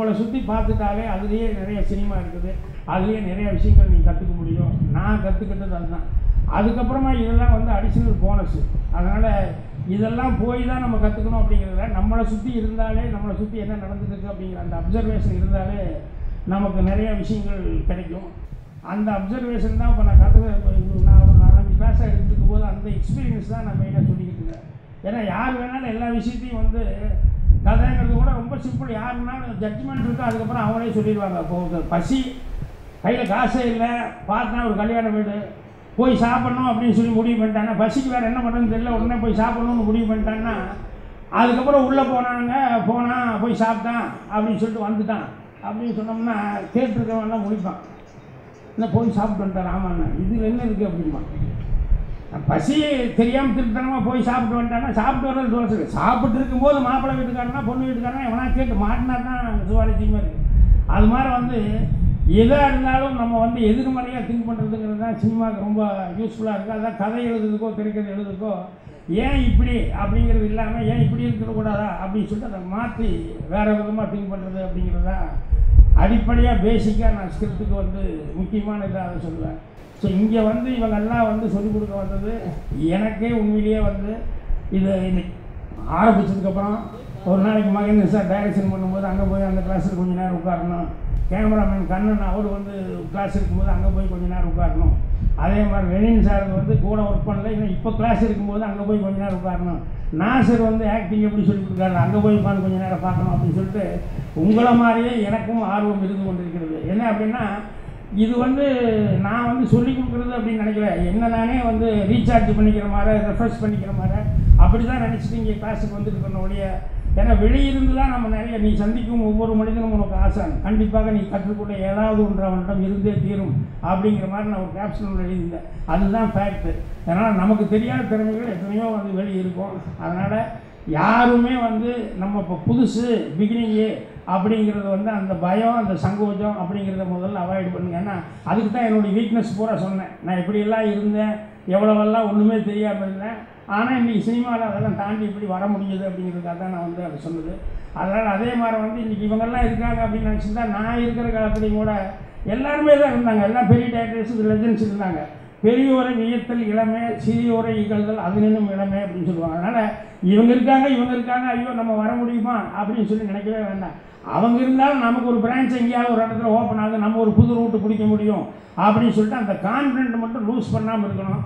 அவங்கள சுற்றி பார்த்துட்டாலே அதுலேயே நிறைய சினிமா இருக்குது, அதுலேயே நிறைய விஷயங்கள் நீ கற்றுக்க முடியும். நான் கற்றுக்கிட்டது அதுதான். அதுக்கப்புறமா இதெல்லாம் வந்து அடிஷ்னல் போனஸு. அதனால் இதெல்லாம் போய் தான் நம்ம கற்றுக்கணும் அப்படிங்கிறத நம்மளை சுற்றி இருந்தாலே, நம்மளை சுற்றி என்ன நடந்துருக்கு அப்படிங்கிற அந்த அப்சர்வேஷன் இருந்தாலே நமக்கு நிறைய விஷயங்கள் கிடைக்கும். அந்த அப்சர்வேஷன் தான் இப்போ நான் நான் ஒரு 4-5 கிளாஸாக எடுத்துக்கும் போது அந்த எக்ஸ்பீரியன்ஸ் தான் நான் மெயினாக சொல்லிக்கிட்டு இருக்கேன். ஏன்னா யார் வேணாலும் எல்லா விஷயத்தையும் வந்து கதைங்கிறது கூட ரொம்ப சிம்பிள். யாருனாலும் ஜட்ஜ்மெண்ட் இருக்குது, அதுக்கப்புறம் அவங்களே சொல்லிடுவாங்க. இப்போ பசி, கையில் காசே இல்லை, பார்த்தா ஒரு கல்யாண வீடு, போய் சாப்பிட்ணும் அப்படின்னு சொல்லி முடிவு பண்ணிட்டாங்கன்னா, பசிக்கு வேறு என்ன பண்ணுறதுன்னு தெரியல, உடனே போய் சாப்பிட்ணுன்னு முடிவு பண்ணிட்டான்னா, அதுக்கப்புறம் உள்ளே போய் சாப்பிட்டான் அப்படின்னு சொல்லிட்டு வந்துட்டான் அப்படின்னு சொன்னோம்னா கேட்டுருக்கவன்லாம் முடிப்பான். இல்லை போய் சாப்பிட்டு வந்துட்டார், ஆமாண்ணா இதில் என்ன இருக்குது அப்படிமா. பசி தெரியாமல் திருத்தனமாக போய் சாப்பிட்டு வந்துட்டான்னா சாப்பிட்டு வர்றது தோசை. சாப்பிட்டு இருக்கும்போது மாப்பிள்ளை வீட்டுக்காரனா பொண்ணு வீட்டுக்காரனா எவனா கேட்டு மாட்டினா தான் சுவாரஸ்யமாக இருக்குது. அது மாதிரி வந்து எதாக இருந்தாலும் நம்ம வந்து எதிர்மறையாக திங்க் பண்ணுறதுங்கிறது தான் சினிமாவுக்கு ரொம்ப யூஸ்ஃபுல்லாக இருக்குது. அதான் கதை எழுதுறதுக்கோ திரைக்கதை எழுதுறதுக்கோ ஏன் இப்படி அப்படிங்கிறது இல்லாமல் ஏன் இப்படி இருக்கக்கூடாதா அப்படின்னு சொல்லிட்டு அதை மாற்றி வேறு விதமாக திங்க் பண்ணுறது அப்படிங்கிறது தான் அடிப்படையாக பேசிக்காக நான் ஸ்கிரிப்டுக்கு வந்து முக்கியமான இதாக அதை சொல்லுவேன். ஸோ இங்கே வந்து இவங்கெல்லாம் வந்து சொல்லிக் கொடுக்க வந்தது எனக்கே உண்மையிலேயே வந்து இது ஆரம்பித்ததுக்கப்புறம் ஒரு நாளைக்கு மகேந்திர சார் டைரக்ஷன் பண்ணும்போது அங்கே போய் அந்த கிளாஸில் கொஞ்சம் நேரம் உட்காரணும். கேமராமேன் கண்ணன் அவர் வந்து கிளாஸ் இருக்கும்போது அங்கே போய் கொஞ்சம் நேரம் உட்காரணும். அதே மாதிரி ரெனின் சார் வந்து கூட ஒர்க் பண்ணல, இன்னும் இப்போ கிளாஸ் இருக்கும்போது அங்கே போய் கொஞ்சம் நேரம் உட்காரணும். நாசர் வந்து ஆக்டிங் எப்படி சொல்லி கொடுக்குறாரு, அங்கே போய் உட்காந்து கொஞ்சம் நேரம் பார்க்கணும் அப்படின்னு சொல்லிட்டு உங்களை மாதிரியே எனக்கும் ஆர்வம் இருந்து கொண்டிருக்கிறது. என்ன அப்படின்னா இது வந்து நான் வந்து சொல்லிக் கொடுக்குறது அப்படின்னு நினைக்கிறேன். என்ன நானே வந்து ரீசார்ஜ் பண்ணிக்கிற மாதிரி, ரெஃப்ரெஷ் பண்ணிக்கிற மாதிரி அப்படி தான் நினச்சிட்டு இங்கே கிளாஸுக்கு வந்துட்டு இருக்கணும் ஒழிய, ஏன்னா வெளியிருந்து தான் நம்ம நிறைய நீ சந்திக்கும் ஒவ்வொரு மனிதனும் உனக்கு ஆசை, கண்டிப்பாக நீ கற்றுக்கொள்ள ஏதாவது ஒன்று அவனிடம் இருந்தே தீரும் அப்படிங்கிற மாதிரி நான் ஒரு கேப்ஷன் எழுதியிருந்தேன். அதுதான் ஃபேக்ட்டு. அதனால் நமக்கு தெரியாத திறமைகள் எத்தனையோ வந்து வெளியே இருக்கும். அதனால் யாருமே வந்து நம்ம இப்போ புதுசு பிகினிங்கு அப்படிங்கிறது வந்து அந்த பயம், அந்த சங்கோஜம் அப்படிங்கிறத முதல்ல அவாய்ட் பண்ணுங்க. ஏன்னா அதுக்கு தான் என்னுடைய வீக்னஸ் பூரா சொன்னேன். நான் இப்படியெல்லாம் இருந்தேன், எவ்வளோவெல்லாம் ஒன்றுமே தெரியாமல் இருந்தேன், ஆனால் இன்றைக்கி சினிமாவில் அதெல்லாம் தாண்டி இப்படி வர முடியுது அப்படிங்கிறதுக்காக தான் நான் வந்து அதை சொன்னது. அதனால் அதே மாதிரி வந்து இன்றைக்கி இவங்கெல்லாம் இருக்காங்க அப்படின்னு நினச்சிருந்தா நான் இருக்கிற காலத்துலேயும் கூட எல்லாருமே தான் இருந்தாங்க. எல்லாம் பெரிய டைரக்டர்ஸ் லெஜெண்ட்ஸ் இருந்தாங்க. பெரியோரை வியத்தல் இளமை, சிறியோரை இகழ்தல் அதனினும் இளமை அப்படின்னு சொல்லுவாங்க. அதனால் இவங்க இருக்காங்க ஐயோ நம்ம வர முடியுமா அப்படின்னு சொல்லி நினைக்கவே வேண்டாம். அவங்க இருந்தாலும் நமக்கு ஒரு பிரான்ச் எங்கேயாவது ஒரு இடத்துல ஓப்பன் ஆகுது, நம்ம ஒரு புது ரூட்டு பிடிக்க முடியும் அப்படின்னு சொல்லிட்டு அந்த கான்ஃபிடென்ட் மட்டும் லூஸ் பண்ணாமல் இருக்கணும்.